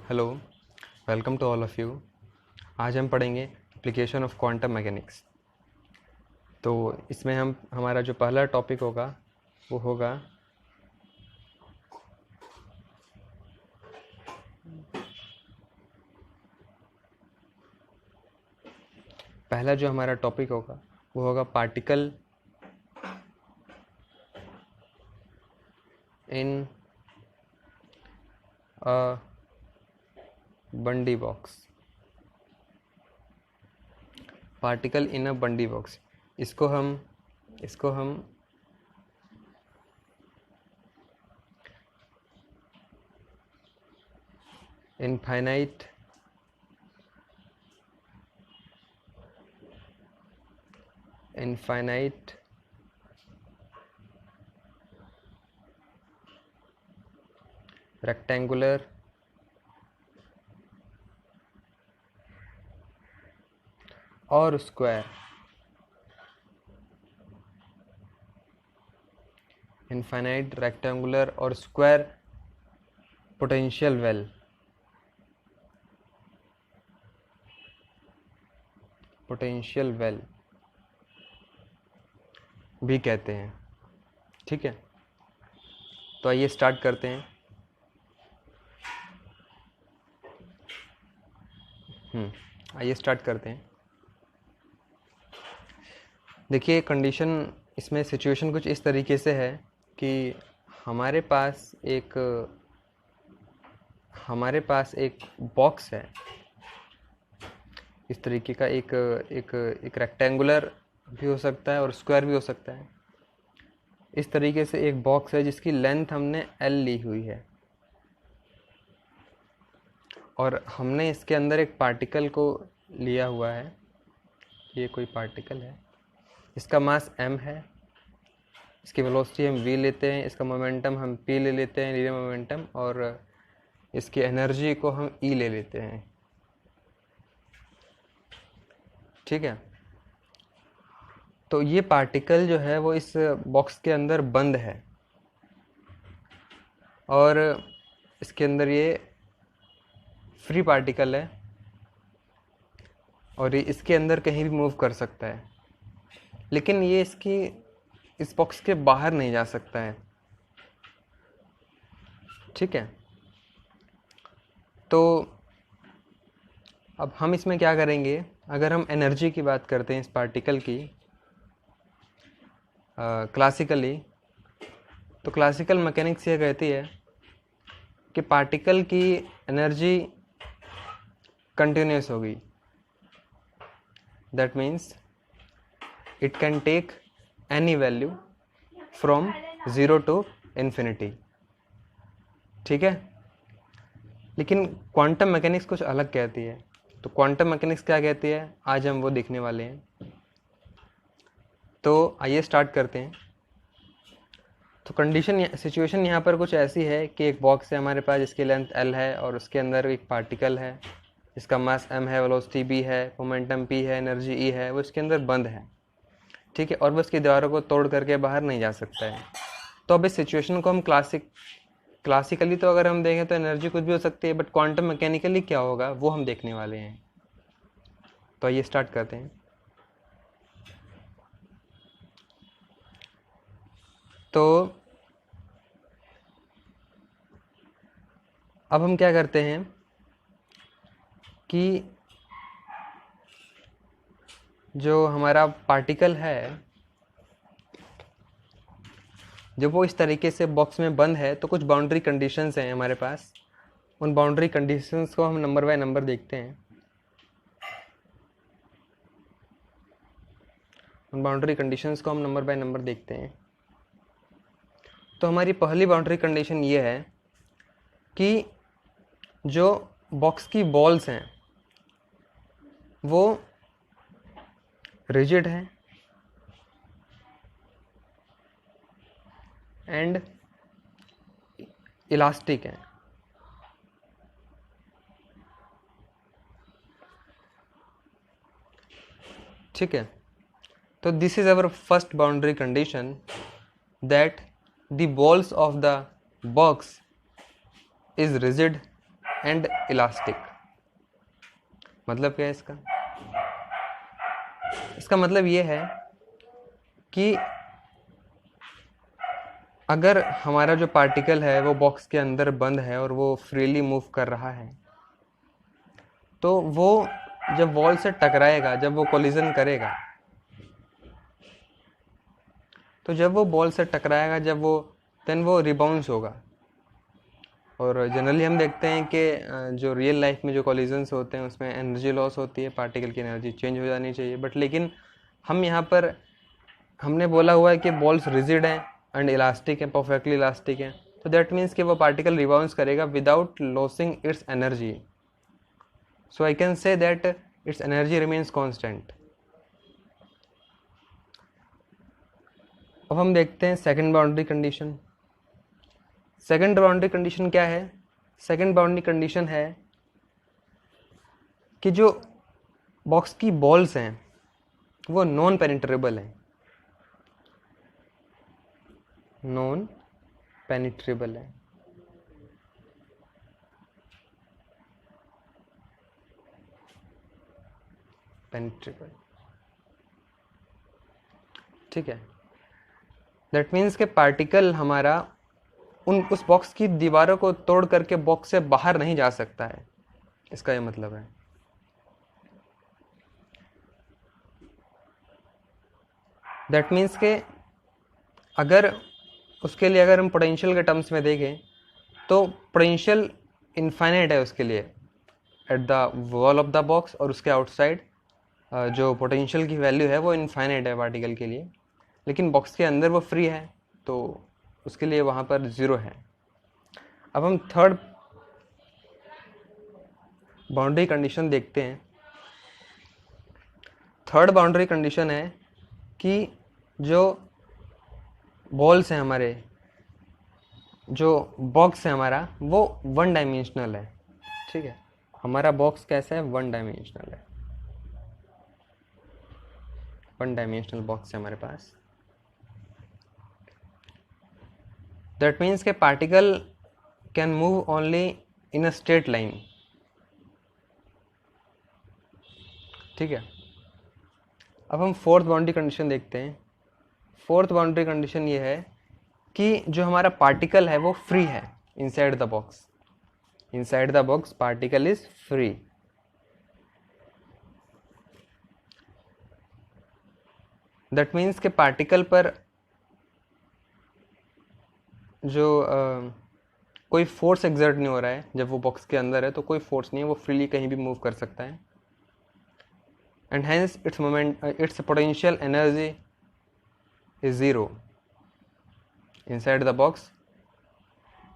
Hello, welcome to all of you. आज हम पढ़ेंगे एप्लीकेशन ऑफ क्वांटम मैकेनिक्स। तो इसमें हमारा जो पहला टॉपिक होगा वो होगा particle in a one D box. Particle in a one D box, इसको हम इनफाइनाइट रेक्टेंगुलर और स्क्वायर पोटेंशियल वेल भी कहते हैं। ठीक है, तो आइए स्टार्ट करते हैं। देखिए, इसमें सिचुएशन कुछ इस तरीके से है कि हमारे पास एक बॉक्स है, इस तरीके का एक रेक्टेंगुलर भी हो सकता है और स्क्वायर भी हो सकता है। इस तरीके से एक बॉक्स है जिसकी लेंथ हमने L ली हुई है और हमने इसके अंदर एक पार्टिकल को लिया हुआ है। ये कोई पार्टिकल है, इसका मास m है, इसकी वेलोसिटी हम v लेते हैं, इसका मोमेंटम हम p ले लेते हैं, लीनियर मोमेंटम, और इसकी एनर्जी को हम E ले लेते हैं। ठीक है, तो ये पार्टिकल जो है वो इस बॉक्स के अंदर बंद है और इसके अंदर ये फ्री पार्टिकल है और ये इसके अंदर कहीं भी मूव कर सकता है, लेकिन ये इस बॉक्स के बाहर नहीं जा सकता है। ठीक है, तो अब हम इसमें क्या करेंगे, अगर हम एनर्जी की बात करते हैं इस पार्टिकल की क्लासिकली, तो क्लासिकल मैकेनिक्स ये कहती है कि पार्टिकल की एनर्जी कंटिन्यूस होगी। That means it can take any value from 0 to infinity। ठीक है, लेकिन क्वांटम मैकेनिक्स कुछ अलग कहती है। तो क्वांटम मैकेनिक्स क्या कहती है, आज हम वो देखने वाले हैं। तो आइए स्टार्ट करते हैं। तो सिचुएशन यहाँ पर कुछ ऐसी है कि एक बॉक्स है हमारे पास जिसकी लेंथ L है और उसके अंदर एक पार्टिकल है जिसका मास m है, वेलोसिटी b है, मोमेंटम p है, एनर्जी E है, वो इसके अंदर बंद है। ठीक है, और वो इसकी दीवारों को तोड़ करके बाहर नहीं जा सकता है। तो अब इस सिचुएशन को हम क्लासिकली तो अगर हम देखें तो एनर्जी कुछ भी हो सकती है, बट क्वांटम मैकेनिकली क्या होगा वो हम देखने वाले हैं। तो आइए स्टार्ट करते हैं। तो अब हम क्या करते हैं कि जो हमारा पार्टिकल है, जब वो इस तरीके से बॉक्स में बंद है, तो कुछ बाउंड्री कंडीशंस हैं हमारे पास। उन बाउंड्री कंडीशंस को हम नंबर बाय नंबर देखते हैं। तो हमारी पहली बाउंड्री कंडीशन ये है कि जो बॉक्स की बॉल्स हैं वो रिजिड हैं एंड इलास्टिक हैं। ठीक है, तो this is our first boundary condition, that the balls of the box is rigid and elastic. मतलब क्या है इसका? इसका मतलब ये है कि अगर हमारा जो पार्टिकल है वो बॉक्स के अंदर बंद है और वो फ्रीली मूव कर रहा है, तो वो जब वॉल से टकराएगा, जब वो कोलिजन करेगा, तो जब वो बॉल से टकराएगा, जब वो देन वो रिबाउंस होगा। और जनरली हम देखते हैं कि जो रियल लाइफ में जो कोलिजन्स होते हैं उसमें एनर्जी लॉस होती है, पार्टिकल की एनर्जी चेंज हो जानी चाहिए, बट लेकिन हम यहाँ पर हमने बोला हुआ है कि बॉल्स रिजिड हैं एंड इलास्टिक है, परफेक्टली इलास्टिक है, तो दैट मीन्स कि वो पार्टिकल रिबाउंस करेगा without losing it's energy. So I can say that it's energy remains constant. अब हम देखते हैं second boundary condition. Second boundary condition क्या है? सेकंड बाउंड्री कंडीशन है कि जो बॉक्स की बॉल्स हैं वो नॉन पेनिट्रेबल हैं, नॉन पेनिट्रेबल है। पेनिट्रेबल, ठीक है। दैट मीन्स के पार्टिकल हमारा उस बॉक्स की दीवारों को तोड़ करके बॉक्स से बाहर नहीं जा सकता है, इसका यह मतलब है। दैट मीन्स के अगर उसके लिए अगर हम पोटेंशियल के टर्म्स में देखें तो पोटेंशियल इनफाइनाइट है उसके लिए at the wall of the box, और उसके आउटसाइड जो पोटेंशियल की वैल्यू है वो इनफाइनाइट है पार्टिकल के लिए, लेकिन बॉक्स के अंदर वो फ्री है तो उसके लिए वहाँ पर ज़ीरो है। अब हम थर्ड बाउंड्री कंडीशन देखते हैं। थर्ड बाउंड्री कंडीशन है कि जो बॉल्स हैं हमारे, जो बॉक्स है हमारा, वो वन डायमेंशनल है, ठीक है। हमारा बॉक्स कैसा है? वन डायमेंशनल है, वन डायमेंशनल बॉक्स है हमारे पास। दैट मीन्स के particle can move only in a straight line, ठीक है। अब हम फोर्थ बाउंड्री कंडीशन देखते हैं। फोर्थ बाउंड्री कंडीशन ये है कि जो हमारा पार्टिकल है वो फ्री है inside the box. Inside the box particle is free. That means के पार्टिकल पर जो कोई फोर्स एग्जर्ट नहीं हो रहा है, जब वो बॉक्स के अंदर है तो कोई फोर्स नहीं है, वो फ्रीली कहीं भी मूव कर सकता है, and hence its moment it's potential energy is zero inside the box,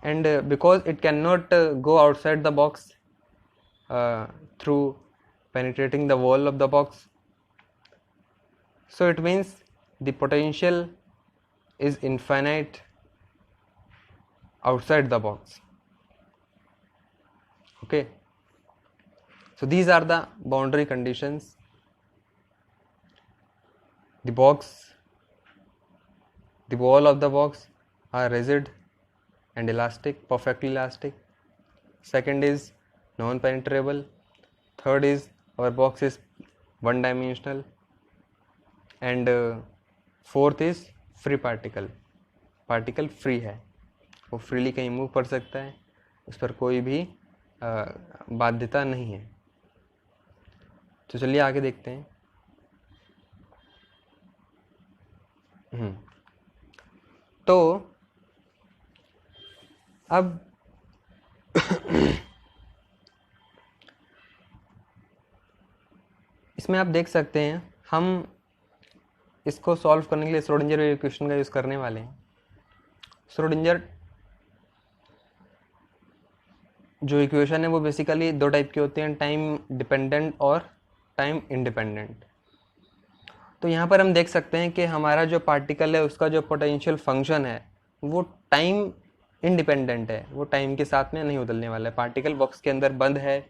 and because it cannot go outside the box through penetrating the wall of the box, so it means the potential is infinite outside the box. Okay, so these are the boundary conditions. The box, the wall of the box are rigid and elastic, perfectly elastic. Second is non-penetrable. Third is our box is one dimensional, and fourth is free particle. Particle free है, वो freely कहीं move कर सकता है, उस पर कोई भी बाध्यता नहीं है। तो चलिए आगे देखते हैं। तो अब इसमें आप देख सकते हैं, हम इसको सॉल्व करने के लिए श्रोडिंगर इक्वेशन का यूज़ करने वाले हैं। श्रोडिंगर जो इक्वेशन है वो बेसिकली दो टाइप की होती हैं, टाइम डिपेंडेंट और टाइम इंडिपेंडेंट। तो यहाँ पर हम देख सकते हैं कि हमारा जो पार्टिकल है उसका जो पोटेंशियल फंक्शन है वो टाइम इंडिपेंडेंट है, वो टाइम के साथ में नहीं बदलने वाला है। पार्टिकल बॉक्स के अंदर बंद है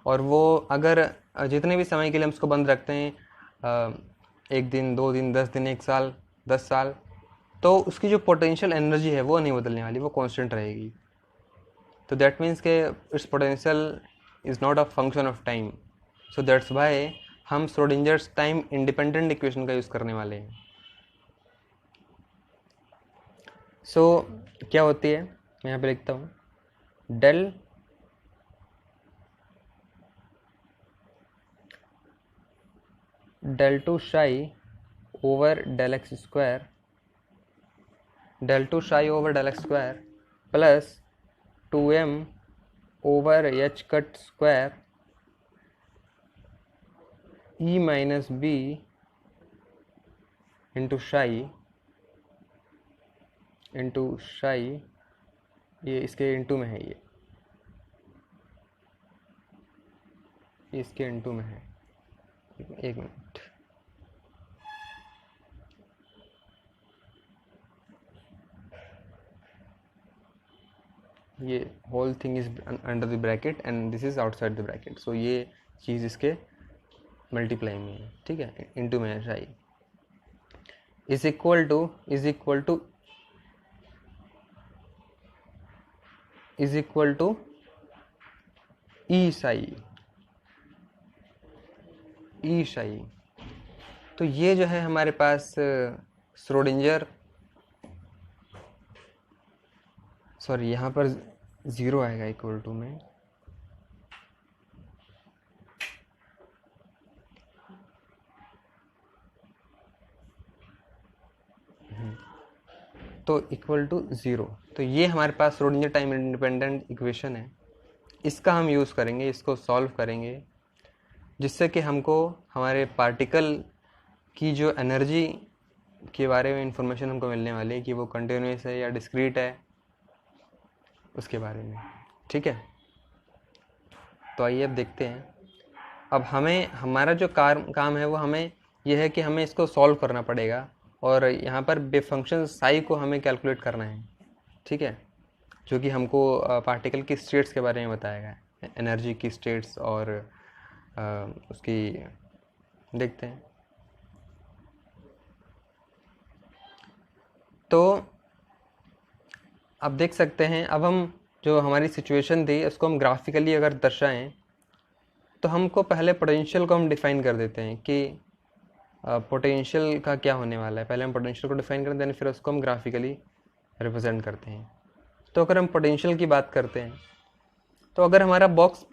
और वो अगर जितने भी समय के लिए हम उसको बंद रखते हैं, 1 दिन 2 दिन 10 दिन 1 साल 10 साल, तो उसकी जो पोटेंशियल एनर्जी है वो नहीं बदलने वाली, वो कांस्टेंट रहेगी। तो दैट मीन्स के its potential is not a function of time, so that's why हम श्रोडिंजर्स टाइम इंडिपेंडेंट इक्वेशन का यूज़ करने वाले हैं। सो क्या होती है, मैं यहाँ पे लिखता हूँ del two psi over del x square, plus 2m over h cut square e minus V into psi, ये इसके इंटू में है, ये इसके इंटू में है। एक मिनट, ये whole thing is under the bracket and this is outside the bracket, so ये चीज़ इसके मल्टीप्लाई में है, ठीक है, इंटू में है शाई, इज इक्वल टू ई शाई। तो ये जो है हमारे पास श्रोडिंजर, सॉरी यहाँ पर 0 आएगा इक्वल टू में, तो इक्वल टू 0, तो ये हमारे पास श्रोडिंजर टाइम इंडिपेंडेंट इक्वेशन है। इसका हम यूज़ करेंगे, इसको सॉल्व करेंगे, जिससे कि हमको हमारे पार्टिकल की जो एनर्जी के बारे में इंफॉर्मेशन हमको मिलने वाली है कि वो कंटिन्यूस है या डिस्क्रीट है, उसके बारे में, ठीक है। तो आइए अब देखते हैं। अब हमें हमारा जो काम है वो हमें यह है कि हमें इसको सॉल्व करना पड़ेगा, और यहाँ पर बे फंक्शन साई को हमें कैलकुलेट करना है, ठीक है, जो कि हमको पार्टिकल की स्टेट्स के बारे में बताएगा, एनर्जी की स्टेट्स, और उसकी देखते हैं। तो अब देख सकते हैं, अब हम जो हमारी सिचुएशन थी उसको हम ग्राफिकली अगर दर्शाएं, तो हमको पहले पोटेंशियल को हम डिफ़ाइन कर देते हैं कि पोटेंशियल का क्या होने वाला है। पहले हम पोटेंशियल को डिफ़ाइन कर देते हैं, फिर उसको हम ग्राफिकली रिप्रेजेंट करते हैं। तो अगर हम पोटेंशियल की बात करते हैं, तो अगर हमारा बॉक्स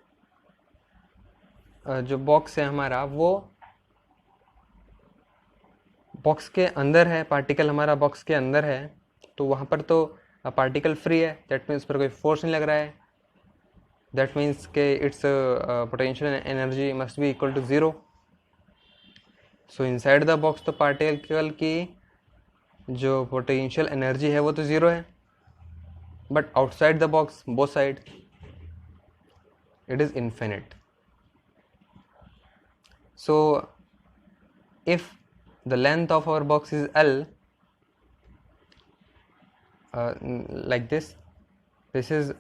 जो बॉक्स है हमारा, वो बॉक्स के अंदर है, पार्टिकल हमारा बॉक्स के अंदर है, तो वहाँ पर तो पार्टिकल फ्री है, दैट मीन्स पर कोई फोर्स नहीं लग रहा है, दैट मीन्स के its potential energy must be equal to 0। So inside the box तो पार्टिकल की जो पोटेंशियल एनर्जी है वो तो 0 है, but outside the box both side it is infinite. So if the length of our box is L, like this is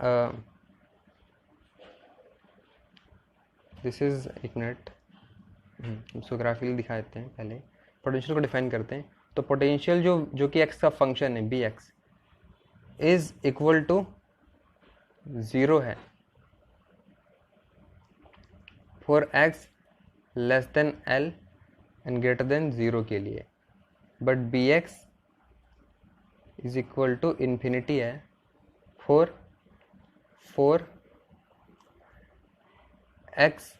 एक minute, इसको graphically दिखा देते हैं। पहले पोटेंशियल को डिफाइन करते हैं। तो पोटेंशियल जो कि x का फंक्शन है bx इज इक्वल टू 0 है for x less than L and greater than 0 के लिए, but bx is equal to infinity है फॉर x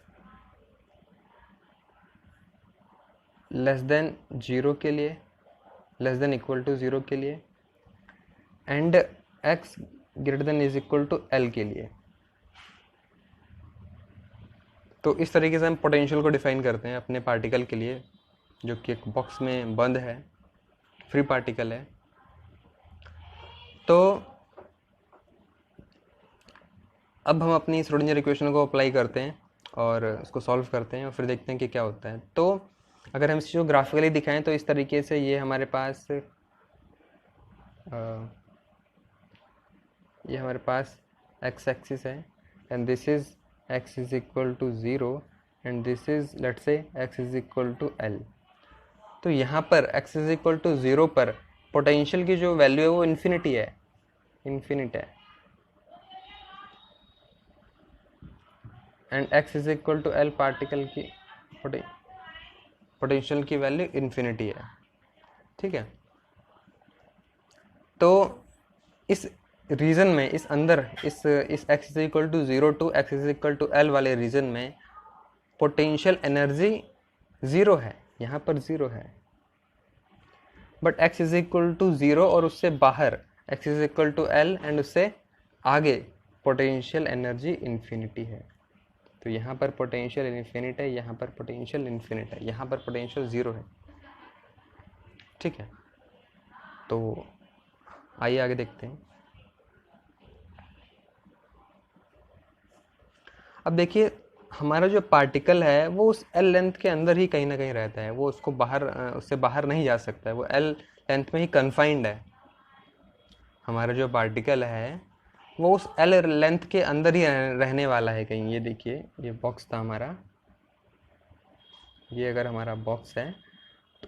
लेस देन 0 के लिए, लेस देन इक्वल टू 0 के लिए, and x greater than is equal to L के लिए। तो इस तरीके से हम पोटेंशियल को डिफाइन करते हैं अपने पार्टिकल के लिए, जो कि एक बॉक्स में बंद है, फ्री पार्टिकल है। तो अब हम अपनी श्रोडिंगर इक्वेशन को अप्लाई करते हैं और उसको सॉल्व करते हैं और फिर देखते हैं कि क्या होता है। तो अगर हम इसको ग्राफिकली दिखाएं तो इस तरीके से ये हमारे पास एक्स एक्सिस है, and this is x is equal to 0 and this is let's say x is equal to L। तो यहाँ पर x is equal to 0 पर पोटेंशियल की जो वैल्यू है वो इन्फिनिट है। And x is equal to L, particle की पोटेंशियल की वैल्यू इन्फिनिटी है। ठीक है, तो इस रीजन में, इस अंदर, इस x is equal to 0 to x is equal to L वाले रीजन में पोटेंशियल एनर्जी 0 है, यहाँ पर 0 है। But x is equal to 0 और उससे बाहर x is equal to L and उससे आगे पोटेंशियल एनर्जी इन्फिनिटी है। तो यहाँ पर पोटेंशियल इन्फिनिट है, यहाँ पर पोटेंशियल इन्फिनिट है, यहाँ पर पोटेंशियल 0 है। ठीक है, तो आइए आगे देखते हैं। अब देखिए, हमारा जो पार्टिकल है वो उस एल लेंथ के अंदर ही कहीं ना कहीं रहता है, वो उसको बाहर, उससे बाहर नहीं जा सकता है, वो एल लेंथ में ही कन्फाइंड है। हमारा जो पार्टिकल है वो उस एल लेंथ के अंदर ही रहने वाला है कहीं। ये देखिए, ये बॉक्स था हमारा, ये अगर हमारा बॉक्स है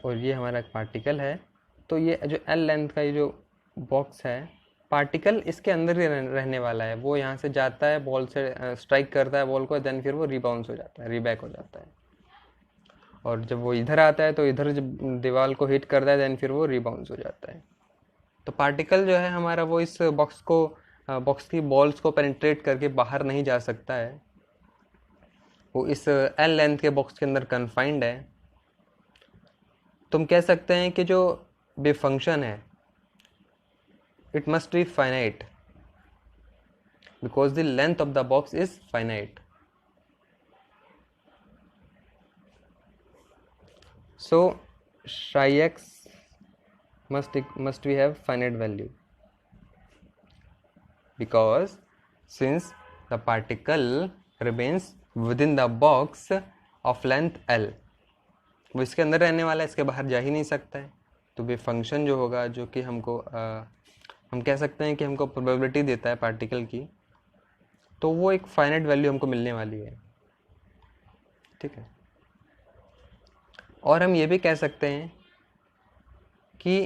और ये हमारा पार्टिकल है, तो ये जो एल लेंथ का ये जो बॉक्स है, पार्टिकल इसके अंदर ही रहने वाला है। वो यहाँ से जाता है, बॉल से स्ट्राइक करता है बॉल को, देन फिर वो रिबाउंस हो जाता है, रीबैक हो जाता है। और जब वो इधर आता है तो इधर जब दीवार को हिट करता है, देन फिर वो रिबाउंस हो जाता है। तो पार्टिकल जो है हमारा, वो इस बॉक्स की बॉल्स को पेनिट्रेट करके बाहर नहीं जा सकता है, वो इस एल लेंथ के बॉक्स के अंदर कन्फाइंड है। तुम कह सकते हैं कि जो वेव फंक्शन है, it must be finite because the length of the box is finite. So psi x must we have finite value, because since the particle remains within the box of length L, वो इसके अंदर रहने वाला है, इसके बाहर जा ही नहीं सकता है। तो वेव फंक्शन जो होगा, जो कि हमको हम कह सकते हैं कि हमको प्रोबेबिलिटी देता है पार्टिकल की, तो वो एक फाइनाइट वैल्यू हमको मिलने वाली है। ठीक है, और हम ये भी कह सकते हैं कि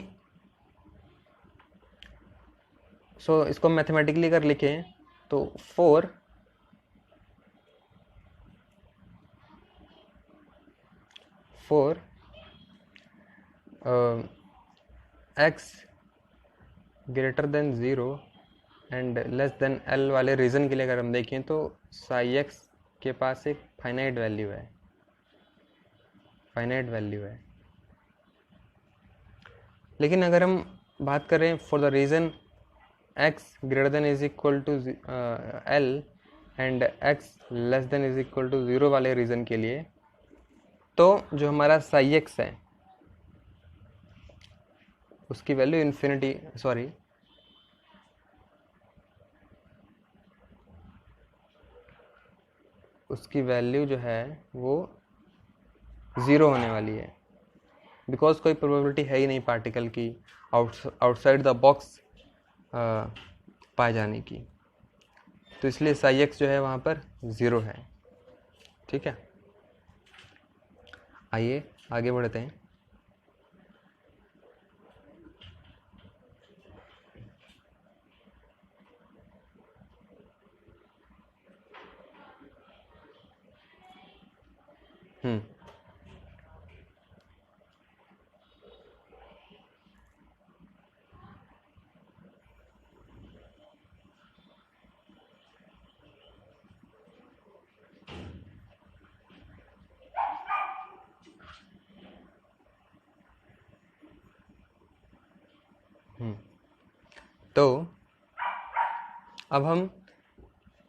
इसको मैथमेटिकली अगर लिखें तो 4 x greater than 0 and less than L वाले रीजन के लिए अगर हम देखें तो साई x के पास एक फाइनाइट वैल्यू है, फाइनाइट वैल्यू है। लेकिन अगर हम बात करें for the region x greater than is equal to L and x less than is equal to 0 वाले रीजन के लिए, तो जो हमारा साई x है उसकी वैल्यू इन्फिनिटी, सॉरी, उसकी वैल्यू जो है वो 0 होने वाली है, बिकॉज कोई प्रोबेबिलिटी है ही नहीं पार्टिकल की आउटसाइड द बॉक्स पाए जाने की। तो इसलिए साई x जो है वहाँ पर 0 है। ठीक है, आइए आगे बढ़ते हैं। तो अब हम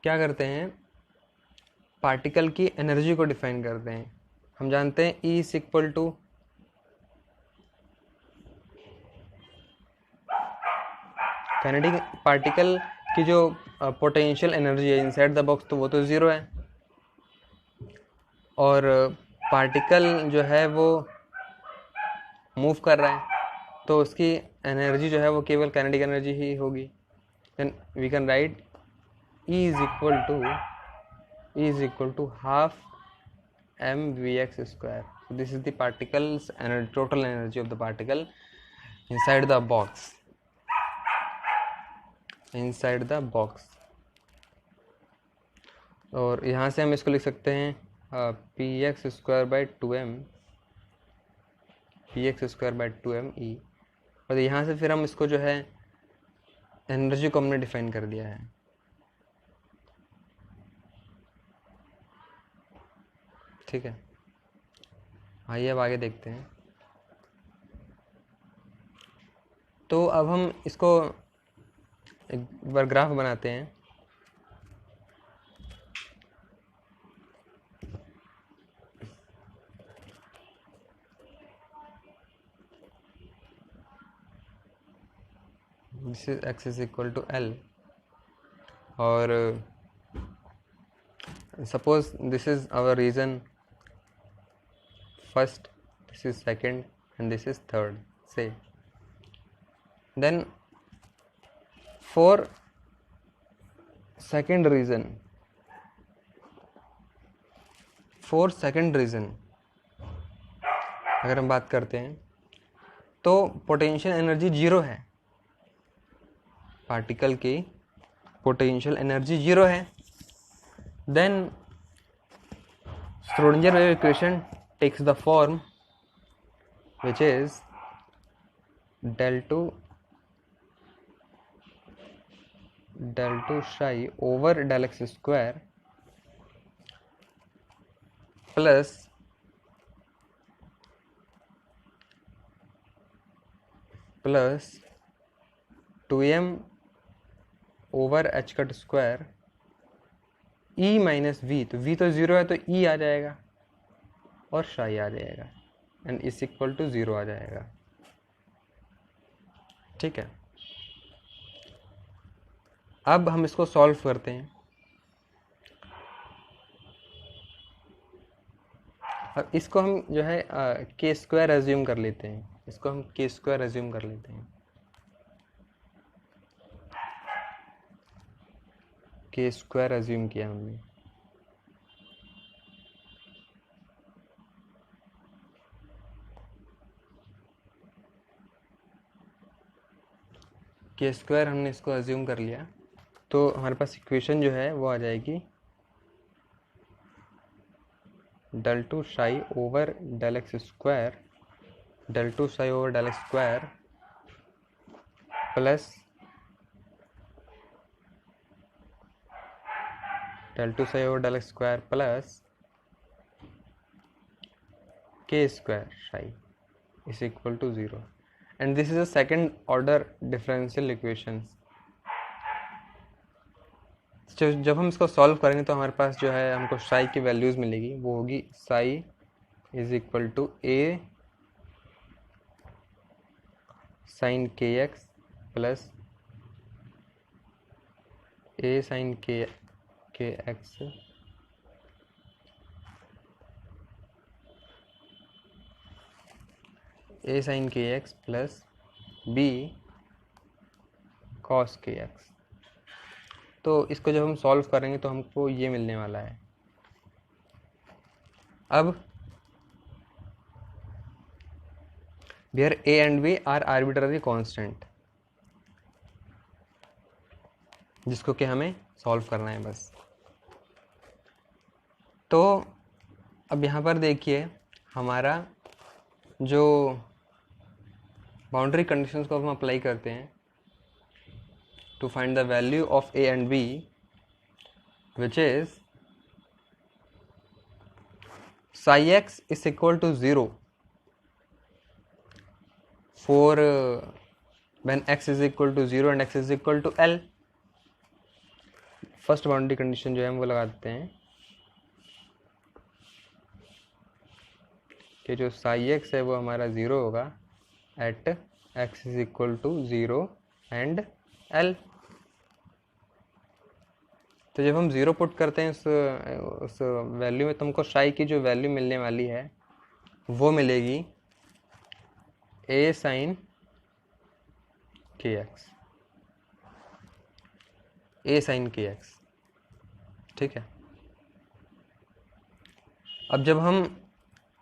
क्या करते हैं, पार्टिकल की एनर्जी को डिफाइन करते हैं। हम जानते हैं E is equal to kinetic, particle की जो पोटेंशियल एनर्जी है इनसाइड द बॉक्स, तो वो तो 0 है, और पार्टिकल जो है वो मूव कर रहा है, तो उसकी एनर्जी जो है वो केवल काइनेटिक एनर्जी ही होगी। Then we can write E is equal to half mvx square. So this is the particle's total energy of the particle inside the box. और यहाँ से हम इसको लिख सकते हैं P x square by 2m ई। और यहाँ से फिर हम इसको जो है एनर्जी को हमने डिफाइन कर दिया है। ठीक है, आइए अब आगे देखते हैं। तो अब हम इसको एक बार ग्राफ बनाते हैं। This is x is equal to L, और suppose this is our region first, this is second and this is third say. Then for second region अगर हम बात करते हैं तो पोटेंशियल एनर्जी जीरो है, पार्टिकल की पोटेंशियल एनर्जी जीरो है। Then Schrodinger wave equation takes the form which is del 2 psi over del x square plus plus 2m over h cut square e minus v। तो v तो zero है तो e आ जाएगा और psi आ जाएगा and इस equal to zero आ जाएगा। ठीक है, अब हम इसको सॉल्व करते हैं। अब इसको हम जो है के स्क्वायर एज्यूम कर लेते हैं, इसको हम के स्क्वायर एज्यूम कर लेते हैं। के स्क्वायर एज्यूम किया हमने। के स्क्वायर हमने इसको एज्यूम कर लिया, तो हमारे पास इक्वेशन जो है वो आ जाएगी del 2 psi over del x square, del 2 psi over del x square plus del 2 psi over del x square plus k square psi is equal to zero. And this is a second order differential equation. जब हम इसको solve करेंगे तो हमारे पास जो है हमको साई की वैल्यूज़ मिलेगी, वो होगी psi is equal to A sine k x plus A sine k x A sine k x plus B cos k x. तो इसको जब हम सॉल्व करेंगे तो हमको ये मिलने वाला है। अब where A and B are arbitrary constant, जिसको कि हमें सॉल्व करना है बस। तो अब यहाँ पर देखिए हमारा जो बाउंड्री कंडीशंस को हम अप्लाई करते हैं to find the value of a and b, which is psi x is equal to 0 for when x is equal to 0 and x is equal to L। First boundary condition जो है हम वो लगा देते हैं कि जो psi x है वो हमारा 0 होगा at x is equal to 0 and L। तो जब हम ज़ीरो पुट करते हैं उस वैल्यू में, तो हमको साई की जो वैल्यू मिलने वाली है वो मिलेगी ए sine k x, A sine k x. ठीक है, अब जब हम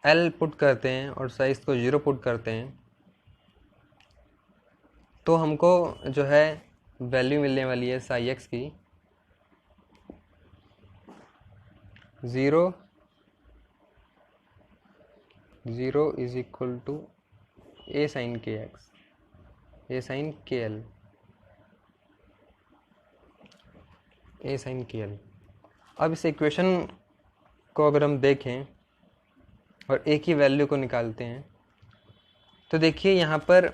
एल पुट करते हैं और साइज को ज़ीरो पुट करते हैं तो हमको जो है वैल्यू मिलने वाली है साई एक्स की zero is equal to A sine k x, A sine k L, A sine k L. अब इस इक्वेशन को अगर हम देखें और ए की वैल्यू को निकालते हैं तो देखिए यहाँ पर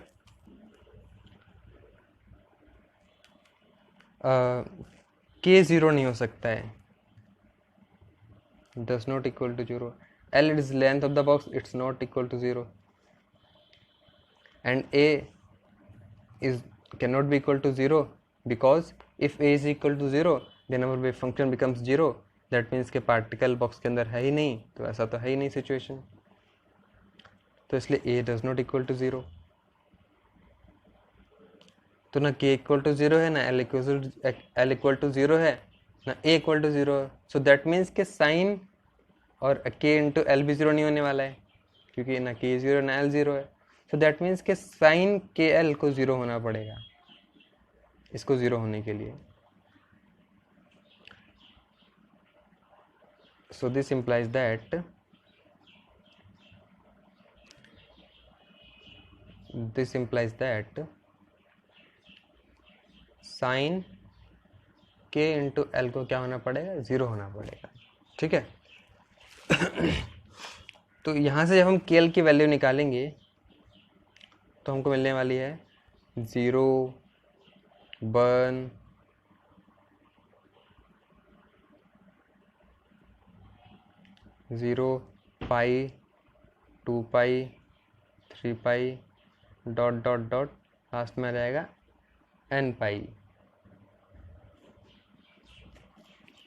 के ज़ीरो नहीं हो सकता है, does not equal to 0. L is length of the box, it's not equal to 0. And A is cannot be equal to 0 because if A is equal to 0 then our wave function becomes 0. That means के particle box के अंदर है ही नहीं, तो ऐसा तो है ही नहीं सिचुएशन, तो इसलिए A does not equal to 0. तो ना K equal to 0 है, ना L equal to 0 है, ना A equal to 0 है. So that means के साइन और K इंटू एल भी 0 नहीं होने वाला है क्योंकि ना K 0 ना L 0 है. So that means के साइन के एल को 0 होना पड़ेगा इसको 0 होने के लिए. So this implies that sine k into L को क्या होना पड़ेगा, 0 होना पड़ेगा. ठीक है. तो यहाँ से जब हम के एल की वैल्यू निकालेंगे तो हमको मिलने वाली है 0, 1, 0, पाई, 2 पाई, 3 पाई, डॉट डॉट डॉट, लास्ट में आ जाएगा n पाई.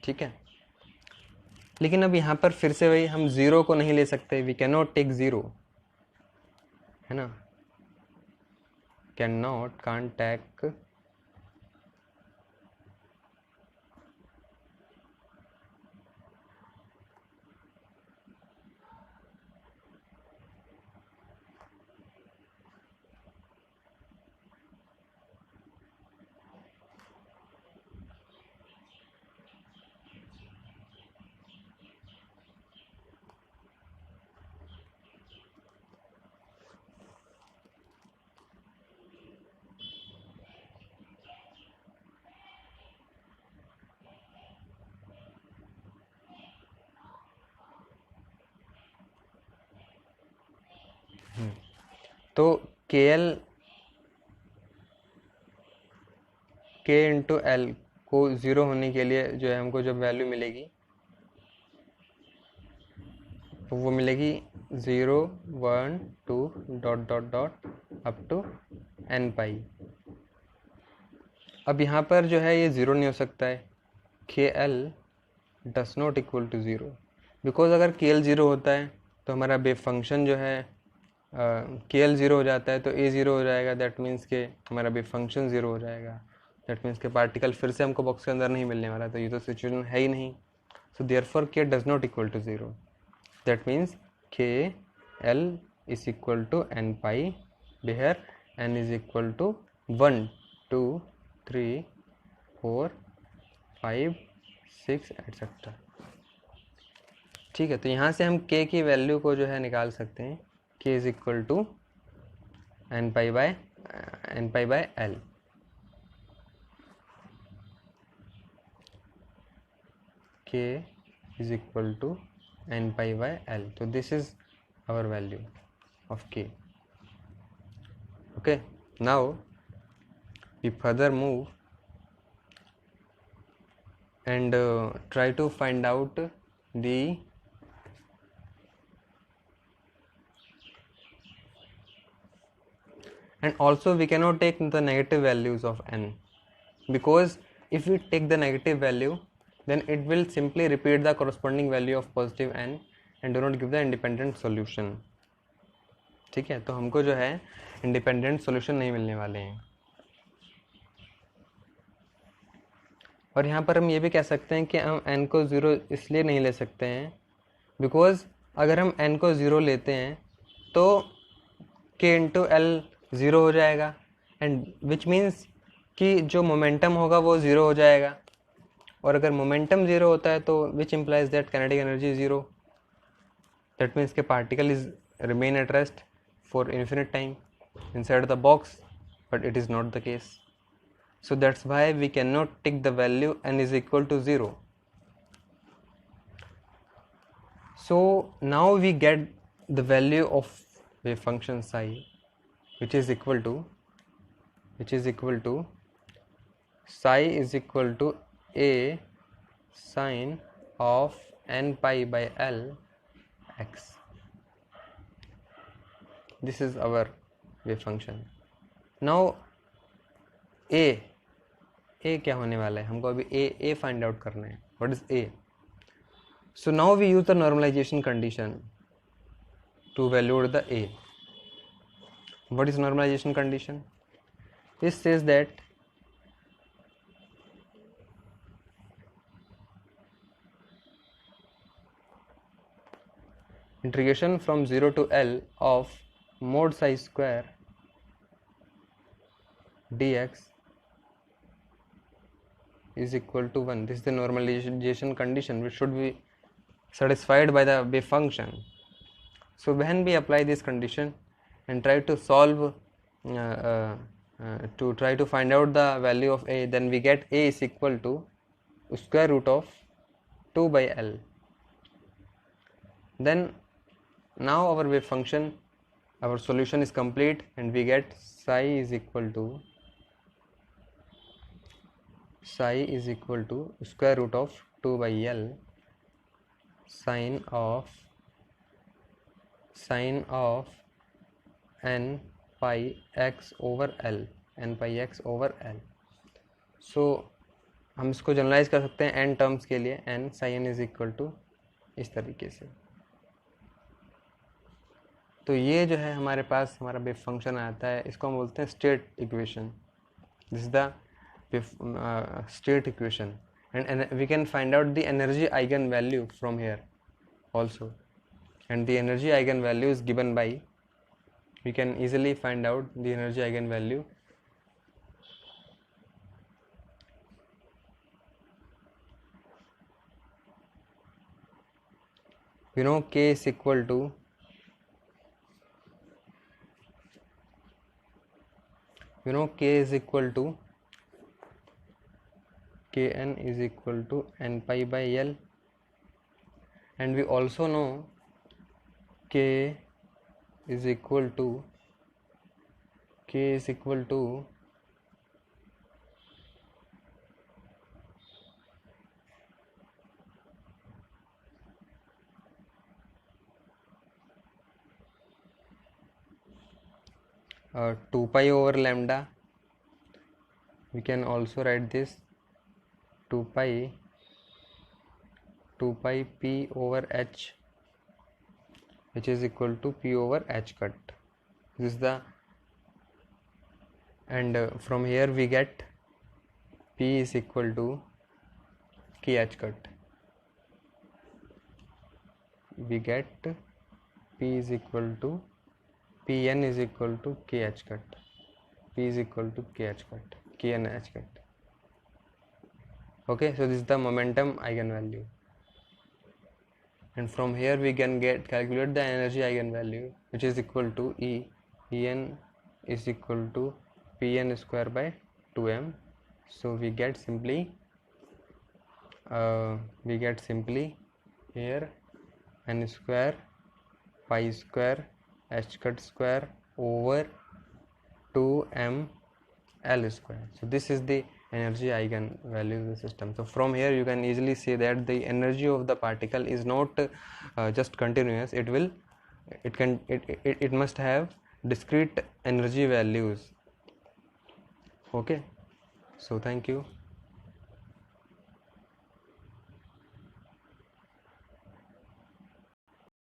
ठीक है. लेकिन अब यहाँ पर फिर से वही, हम 0 को नहीं ले सकते, वी कैन नॉट टेक 0, है ना, कांट टेक तो के इंटू एल को 0 होने के लिए जो है हमको जब वैल्यू मिलेगी तो वो मिलेगी 0, 1, 2 dot dot dot up to n pi. अब यहाँ पर जो है ये 0 नहीं हो सकता है, k L does not equal to 0, because अगर के एल 0 होता है तो हमारा वेव फंक्शन जो है के एल 0 हो जाता है तो ए 0 हो जाएगा. दैट मीन्स के हमारा वेव फंक्शन 0 हो जाएगा. दैट मीन्स के पार्टिकल फिर से हमको बॉक्स के अंदर नहीं मिलने वाला, तो ये तो सिचुएशन है ही नहीं. So therefore k does not equal to 0. That means k l is equal to n पाई, where n is equal to 1, 2, 3, 4, 5, 6 etcetera. ठीक है. तो यहाँ से हम k की वैल्यू को जो है निकाल सकते हैं. k is equal to n pi by l. k is equal to n pi by l. So this is our value of k. Okay. Now we further move and try to find out the and also we cannot take the negative values of n, because if we take the negative value then it will simply repeat the corresponding value of positive n and do not give the independent solution. ठीक है. तो हमको जो है independent solution नहीं मिलने वाले हैं. और यहाँ पर हम ये भी कह सकते हैं कि हम n को 0 इसलिए नहीं ले सकते हैं बिकॉज अगर हम n को 0 लेते हैं तो k इंटू एल 0 हो जाएगा, एंड विच मीन्स कि जो मोमेंटम होगा वो 0 हो जाएगा. और अगर मोमेंटम जीरो होता है तो which implies that kinetic energy zero, that means के particle is remain at rest for infinite time inside the box, but it is not the case. So that's why we cannot take the value n is equal to 0. So now we get the value of wave function psi, which is equal to psi is equal to a sine of n pi by l x. This is our wave function. Now a क्या होने वाला है, हमको अभी a find out करना है. What is a? So now we use the normalization condition to valued the a. What is normalization condition? This says that integration from 0 to l of mod psi square dx is equal to 1. This is the normalization condition which should be satisfied by the wave function. So when we apply this condition and try to solve to try to find out the value of a, then we get a is equal to square root of 2 by l. Then now our wave function, our solution is complete, and we get psi is equal to square root of 2 by l sine of n pi x over l. So हम इसको generalise कर सकते हैं n terms के लिए, n psi n is equal to इस तरीके से. तो ये जो है हमारे पास हमारा वेव फंक्शन आता है, इसको हम बोलते हैं state equation. This is the state equation, and we can find out the energy eigenvalue from here also, and the energy eigenvalue is given by, we can easily find out the energy eigenvalue. You know k is equal to kn is equal to n pi by l, and we also know k is equal to 2 pi over lambda. We can also write this 2 pi p over h, which is equal to p over h cut. This is the, and from here we get p is equal to k h cut. We get p is equal to pn is equal to k h cut. P is equal to k h cut, kn h cut. Okay, so this is the momentum eigenvalue, and from here we can calculate the energy eigenvalue, which is equal to En is equal to Pn square by 2m. So we get simply here n square pi square h cut square over 2m l square. So this is the energy eigenvalue of the system. So from here you can easily see that the energy of the particle is not just continuous. It must have discrete energy values. Okay, so thank you.